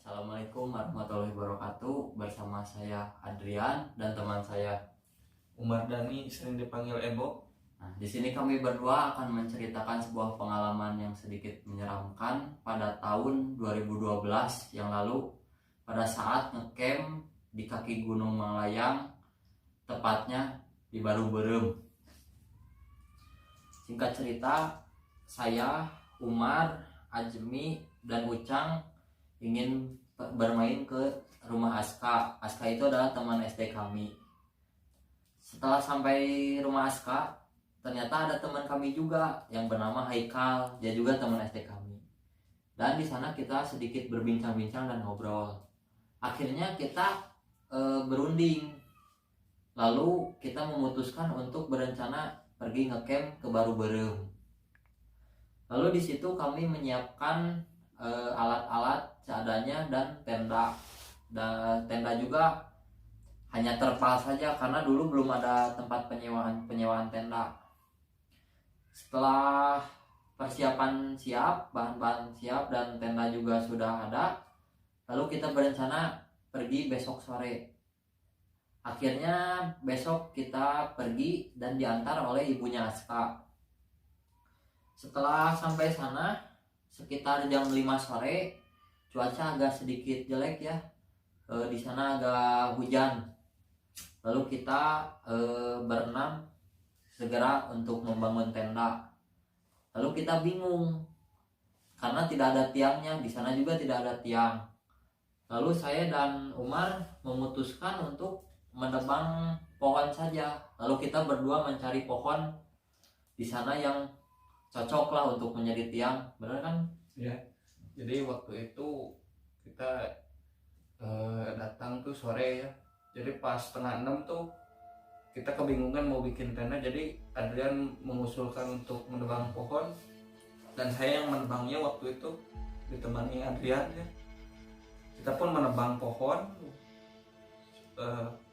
Assalamualaikum warahmatullahi wabarakatuh. Bersama saya Adrian dan teman saya Umar Dhani, sering dipanggil Ebo. Nah, di sini kami berdua akan menceritakan sebuah pengalaman yang sedikit menyeramkan pada tahun 2012 yang lalu pada saat ngecamp di kaki Gunung Manglayang, tepatnya di Baru Berem. Singkat cerita, saya, Umar, Ajmi, dan Ucang ingin bermain ke rumah Aska. Aska itu adalah teman SD kami. Setelah sampai rumah Aska, ternyata ada teman kami juga yang bernama Haikal. Dia juga teman SD kami. Dan di sana kita sedikit berbincang-bincang dan ngobrol. Akhirnya kita berunding. Lalu kita memutuskan untuk berencana pergi ngecamp ke Baru Berem. Lalu di situ kami menyiapkan alat-alat seadanya dan tenda. Dan tenda juga hanya terpal saja karena dulu belum ada tempat penyewaan tenda. Setelah persiapan siap, bahan-bahan siap dan tenda juga sudah ada, lalu kita berencana pergi besok sore. Akhirnya besok kita pergi dan diantar oleh ibunya Aska. Setelah sampai sana sekitar jam 5 sore, cuaca agak sedikit jelek ya. Di sana agak hujan. Lalu kita berenam segera untuk membangun tenda. Lalu kita bingung karena tidak ada tiangnya, di sana juga tidak ada tiang. Lalu saya dan Umar memutuskan untuk menebang pohon saja. Lalu kita berdua mencari pohon di sana yang cocok lah untuk menjadi tiang, benar kan? Ya, jadi waktu itu kita datang tuh sore ya. Jadi pas setengah 6 tuh kita kebingungan mau bikin tenda. Jadi Adrian mengusulkan untuk menebang pohon dan saya yang menebangnya waktu itu ditemani Adrian ya. Kita pun menebang pohon.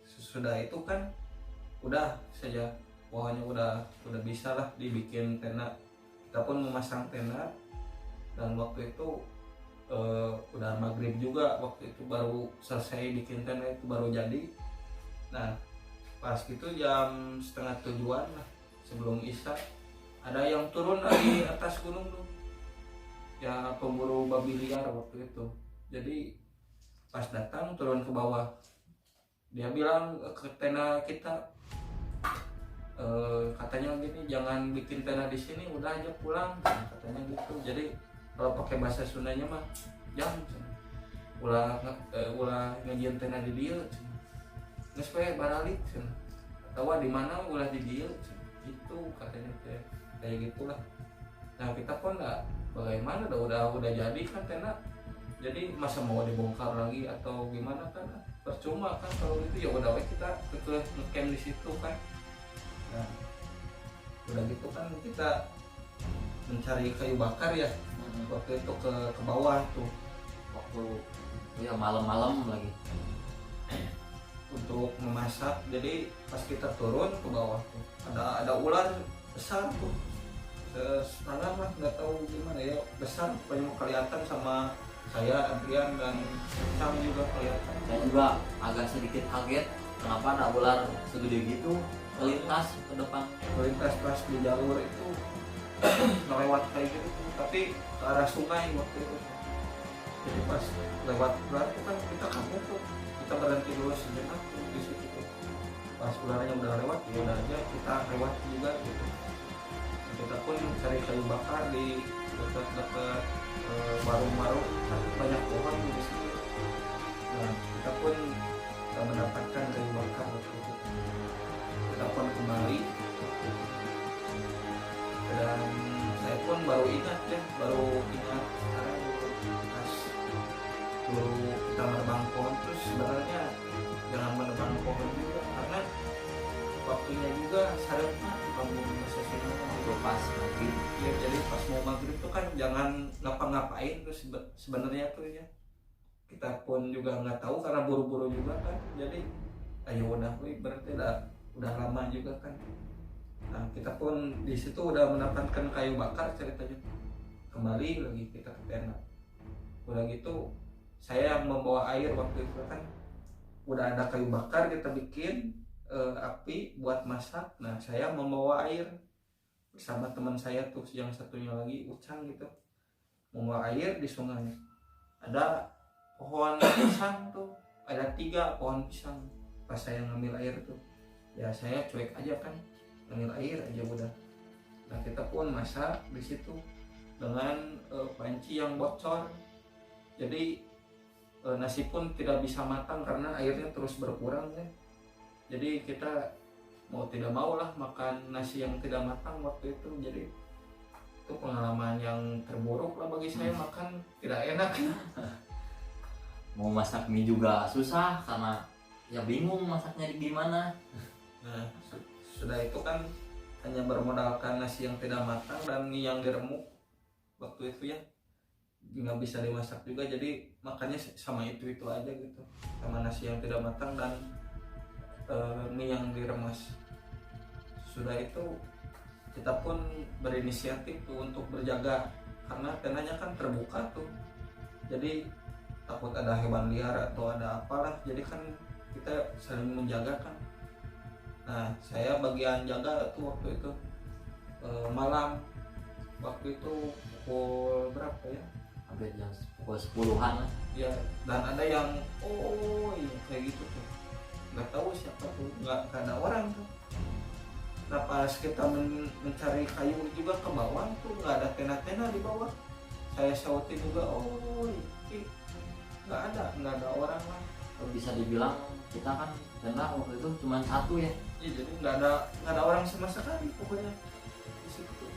Sesudah itu kan udah saja pohonnya udah bisa lah dibikin tenda. Kita pun memasang tenda dan waktu itu udah maghrib juga, waktu itu baru selesai bikin tenda, itu baru jadi. Nah pas gitu jam setengah 7-an lah sebelum isya ada yang turun dari atas gunung tuh ya, pemburu babi liar waktu itu. Jadi pas datang turun ke bawah, dia bilang ke tenda kita, katanya gini, jangan bikin tenda di sini, udah aja pulang, katanya gitu. Jadi kalau pakai bahasa Sundanya mah jangan ulah ngejieun tenda di dieu geus we baralik atau di mana ulah di dieu itu katanya kayak gitulah. Nah kita pun nggak bagaimana, udah jadi kan tenda, jadi masa mau dibongkar lagi atau gimana kan percuma kan kalau gitu. Ya udah kita ngecamp di situ kan. Nah, udah gitu kan kita mencari kayu bakar ya. Waktu itu ke bawah tuh, Waktu ya malam-malam lagi untuk memasak. Jadi pas kita turun ke bawah tuh ada ular besar tuh, setengah lah, nggak tahu gimana ya, besar, banyak kelihatan sama saya, Adrian dan Sam juga kelihatan. saya juga agak sedikit kaget kenapa ada ular segede gitu melintas ke depan. Melintas pas di jalur itu melewat kayak gitu, tapi ke arah sungai waktu itu. Jadi pas lewat ular itu kan kita kaget tuh, kita berhenti dulu sejenak tuh di situ tuh. Pas ularnya udah lewat, ya udah aja kita lewat juga gitu. Kita pun cari kayu bakar di dekat warung-warung, kan banyak pohon di situ. Nah kita pun mendapatkan kayu bakar waktu itu. Kita pun kembali dan saya pun baru ingat sekarang pas dulu kita menebang pohon. Terus sebenarnya jangan menebang pohon juga karena waktunya juga syaratnya bangun sesuatu Pas maghrib ya. Jadi pas mau maghrib tuh kan jangan ngapa-ngapain tuh sebenarnya tuh ya. Kita pun juga nggak tahu karena buru-buru juga kan. Jadi ayo udah berarti udah lama juga kan. Nah kita pun di situ udah mendapatkan kayu bakar ceritanya. Kembali lagi kita ke tenda. Udah gitu saya yang membawa air waktu itu kan, udah ada kayu bakar kita bikin api buat masak. Nah saya membawa air bersama teman saya tuh yang satunya lagi Ucang gitu, membawa air di sungai. Ada pohon pisang tuh, ada 3 pohon pisang. Pas saya ngambil air tuh, ya saya cuek aja kan, ngambil air aja udah. Nah kita pun masak di situ dengan panci yang bocor, jadi nasi pun tidak bisa matang karena airnya terus berkurang ya. Jadi kita mau tidak mau lah makan nasi yang tidak matang waktu itu. Jadi itu pengalaman yang terburuk lah bagi saya, makan tidak enak. Mau masak mie juga susah karena ya bingung masaknya gimana. Nah sudah itu kan hanya bermodalkan nasi yang tidak matang dan mie yang diremuk waktu itu ya, nggak bisa dimasak juga, jadi makannya sama itu aja gitu, sama nasi yang tidak matang dan mie yang diremas. Sudah itu kita pun berinisiatif tuh untuk berjaga karena tenanya kan terbuka tuh, jadi takut ada hewan liar atau ada apalah, jadi kan kita saling menjaga kan. Nah saya bagian jaga tuh waktu itu malam, waktu itu pukul berapa ya, Hampir jam pukul 10-an lah. ya, dan ada yang iya kayak gitu tuh, nggak tahu siapa tuh, nggak ada orang tuh. Nah pas kita mencari kayu juga ke bawah tuh nggak ada tenda-tenda di bawah, saya sautin juga, nggak ada orang lah. Bisa dibilang kita kan tenda waktu itu cuma 1 ya. Ya, jadi nggak ada orang sama sekali pokoknya di situ.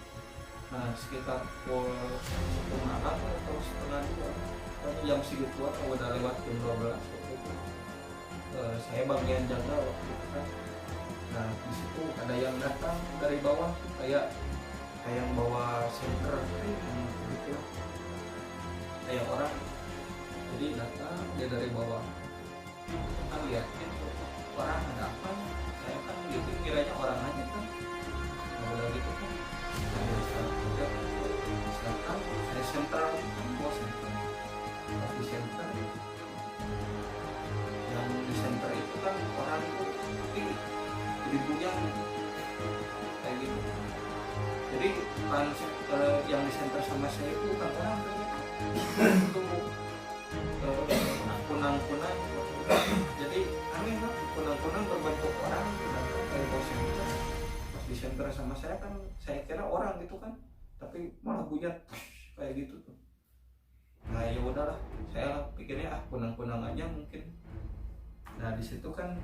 Nah sekitar pukul 1 malam atau setengah 2, tapi jam segitu atau udah lewat jam 12 waktu itu. Saya bagian jaga waktu itu kan. Nah di situ ada yang datang dari bawah tuh, kayak yang bawa senter gitu, kayak orang. Jadi datang dia dari bawah, kan liatin orang ada apa, saya kan gitu kiranya orang aja kan. Nah udah gitu kan saya sentral kan, bos sentral pas di center, yang di center itu kan orang itu tapi ribunya kayak gitu. Jadi kan yang di center sama saya itu bukan orang itu kunang-kunang. Jadi aneh lah, kunang-kunang berbentuk orang kayak bos center. Pas di center sama saya kan saya kira orang gitu kan, tapi malah buyat kayak gitu tuh. Nah ya udahlah, saya pikirnya kunang-kunang aja mungkin. Nah di situ kan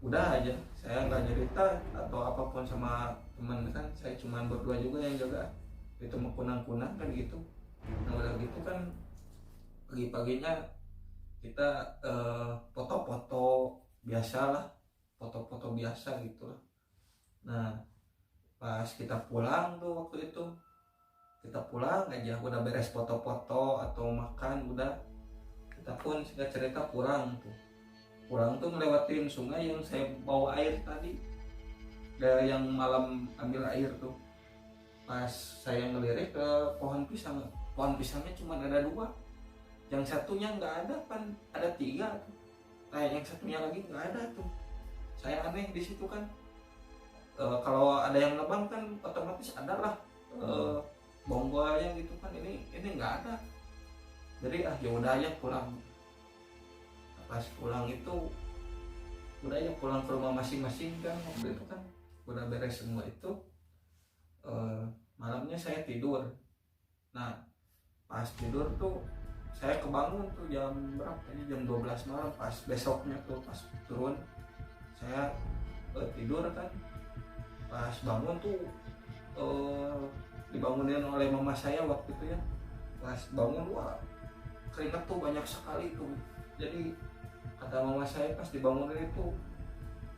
udah aja, saya nggak cerita atau apapun sama teman kan, saya cuma berdua juga yang jaga itu mau kunang-kunang kan gitu. Nah udah gitu kan pagi-paginya kita foto-foto biasa lah, foto-foto biasa gitu lah. Nah pas kita pulang tuh waktu itu, kita pulang aja udah beres foto-foto atau makan, udah kita pun singkat cerita pulang tuh ngelewatin sungai yang saya bawa air tadi, dari yang malam ambil air tuh. Pas saya ngelirik ke pohon pisangnya cuma ada 2, yang satunya nggak ada kan, ada 3 tuh. Nah yang satunya lagi nggak ada tuh, saya aneh di situ kan. Kalau ada yang nebang kan otomatis ada lah bonggolnya gitu kan, ini nggak ada. Jadi ya udah aja pulang. Pas pulang itu udah ya pulang ke rumah masing-masing kan, waktu itu kan udah beres semua itu. Malamnya saya tidur. Nah pas tidur tuh saya kebangun tuh jam berapa ya, jam 12 malam. Pas besoknya tuh pas turun saya tidur kan, pas bangun tuh dibangunin oleh mama saya waktu itu ya. Pas bangun, wah keringat tuh banyak sekali tuh. Jadi kata mama saya pas dibangunin itu,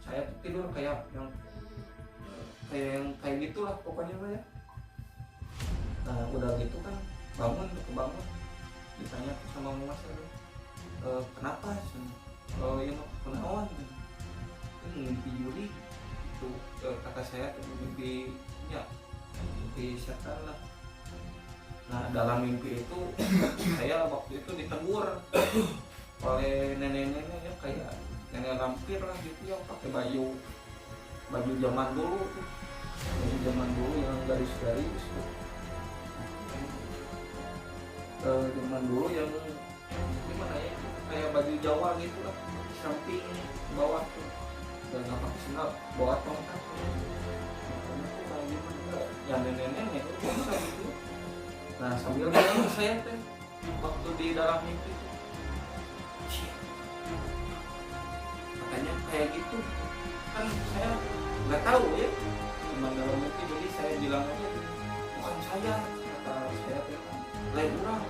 saya tuh tidur kayak gitulah pokoknya mah ya. Nah udah gitu kan kebangun, ditanya tuh sama mama saya, kenapa sih? Ya kenaon? Ini mimpi Yuli itu, kata saya tuh mimpi setan lah. Nah dalam mimpi itu saya waktu itu ditegur oleh nenek-nenek ya, kayak nenek lampir lah gitu ya, pakai baju zaman dulu tuh, baju zaman dulu yang garis-garis tuh. Zaman dulu yang gimana ya, kayak baju Jawa gitu lah, samping bawah tuh, dan nggak pakai sendal, bawa tongkat. Makanya tuh kayak gimana ya, nenek-nenek itu bisa gitu. Nah sambil bilang saya teh waktu di dalam mimpi tuh, katanya kayak gitu kan, saya nggak tahu ya, cuma dalam mimpi, jadi saya bilang aja bukan saya, kata saya teh lain orang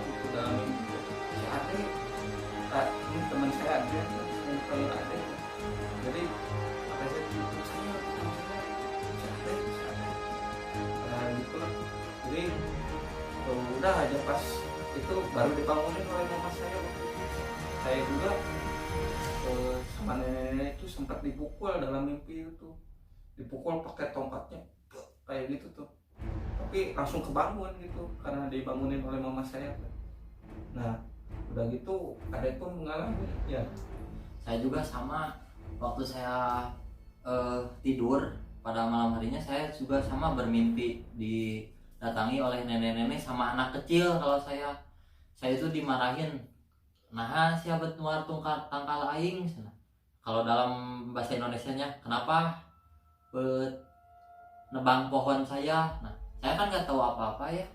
gitu dalam mimpi. Si Ade, ini teman saya Ade, yang paling Ade, jadi kata saya bukan saya, si Ade, nah gitu lah. Jadi udah aja pas itu baru dibangunin oleh mama saya waktu itu. Saya juga sama nenek itu sempat dipukul dalam mimpi itu, dipukul pakai tongkatnya kayak gitu tuh, tapi langsung kebangun gitu karena dibangunin oleh mama saya. Nah udah gitu adek pun mengalami ya. Saya juga sama, waktu saya tidur pada malam harinya saya juga sama bermimpi didatangi oleh nenek-nenek sama anak kecil. Kalau saya itu dimarahin, nah siapa nuar tangkal aing. Kalau dalam bahasa Indonesianya, kenapa nebang pohon saya. Nah saya kan nggak tahu apa-apa ya,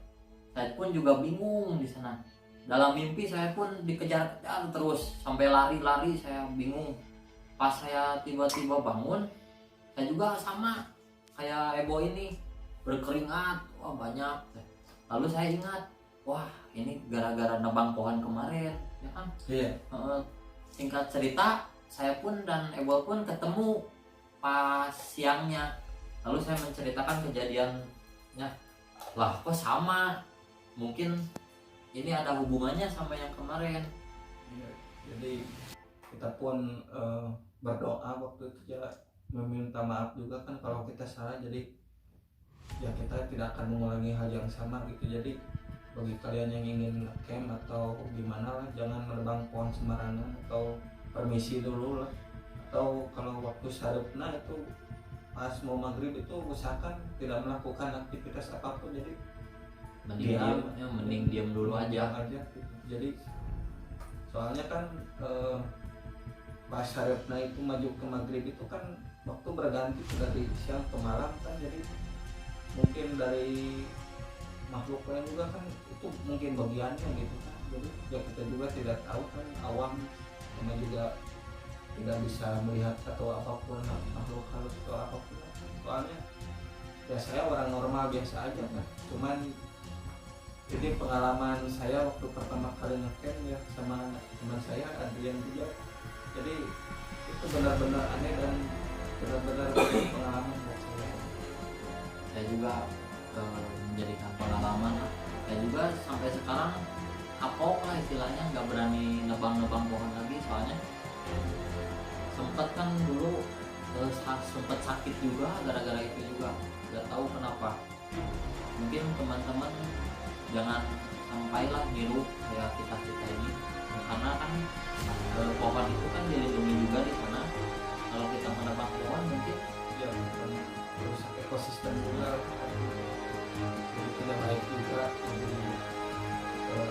saya pun juga bingung di sana. Dalam mimpi saya pun dikejar-kejar terus sampai lari-lari, saya bingung. Pas saya tiba-tiba bangun, saya juga sama kayak Ebo ini, berkeringat, wah banyak. Lalu saya ingat, wah ini gara-gara nebang pohon kemarin, ya kan? Iya. Singkat cerita, saya pun dan Ebo pun ketemu pas siangnya. Lalu saya menceritakan kejadiannya, lah kok sama, mungkin ini ada hubungannya sama yang kemarin. Iya. Jadi kita pun berdoa waktu itu ya, meminta maaf juga kan kalau kita salah, jadi ya kita tidak akan mengulangi hal yang sama gitu. Jadi bagi kalian yang ingin camp atau gimana lah, jangan menebang pohon sembarangan, atau permisi dulu lah, atau kalau waktu sarupna itu pas mau maghrib itu usahakan tidak melakukan aktivitas apapun, jadi mending diam dulu aja gitu. Jadi soalnya kan pas sarupna itu maju ke maghrib itu kan waktu berganti dari siang ke malam kan, jadi mungkin dari makhluk lain juga kan itu mungkin bagiannya gitu kan. Jadi ya kita juga tidak tahu kan, awam sama juga tidak bisa melihat atau apapun makhluk halus atau apapun. Soalnya ya saya orang normal biasa aja kan, cuman ini pengalaman saya waktu pertama kali ngecamp ya sama teman saya Adrian juga, jadi itu benar-benar aneh dan benar-benar pengalaman buat saya. Saya juga menjadikan pengalaman. Saya juga sampai sekarang kapok lah istilahnya, nggak berani nebang-nebang pohon lagi, soalnya sempet kan dulu sempet sakit juga gara-gara itu juga, nggak tahu kenapa. Mungkin teman-teman jangan sampailah niru kayak kita ini, karena kan pohon itu kan dilindungi juga di sana. Kalau kita menebang pohon mungkin Ya bukan merusak ekosistem juga, jadi tidak baik juga bagi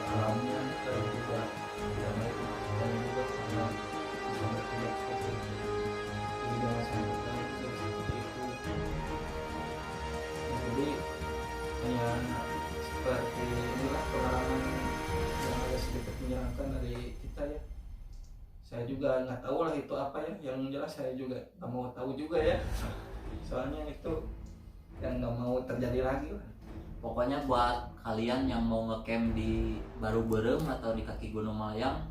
alamnya, dan juga tidak baik dan juga karena bisa bertindak seperti itu. Jadi jangan sampai kalian juga seperti itu. Nah, jadi hanya seperti inilah pengalaman yang agak sedikit menyenangkan dari kita ya. Saya juga nggak tahu lah itu apa ya, yang jelas saya juga nggak mau tahu juga ya, soalnya itu yang nggak mau terjadi lagi lah. pokoknya buat kalian yang mau ngecamp di Baru Berem atau di kaki Gunung Malayang,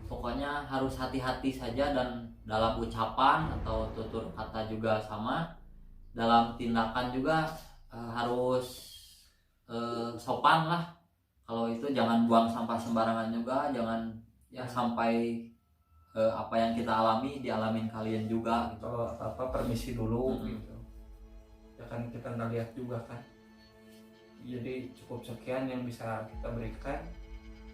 pokoknya harus hati-hati saja, dan dalam ucapan atau tutur kata juga sama, dalam tindakan juga harus sopan lah. Kalau itu jangan buang sampah sembarangan juga, jangan ya sampai apa yang kita alami dialamin kalian juga gitu. Kalau apa-apa permisi dulu gitu ya kan, kita nggak lihat juga kan Jadi cukup sekian yang bisa kita berikan.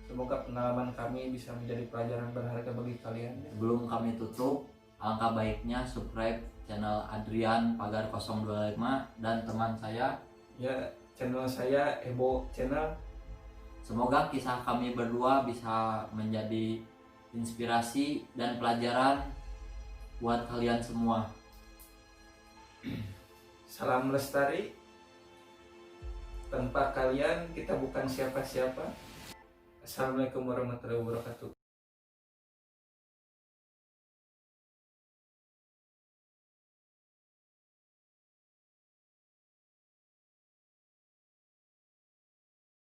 Semoga pengalaman kami bisa menjadi pelajaran berharga bagi kalian. Sebelum kami tutup, alangkah baiknya subscribe channel Adrian Pagar 025 dan teman saya. Ya, channel saya Ebo Channel. Semoga kisah kami berdua bisa menjadi inspirasi dan pelajaran buat kalian semua. Salam lestari. Tanpa kalian kita bukan siapa-siapa. Assalamualaikum warahmatullahi wabarakatuh.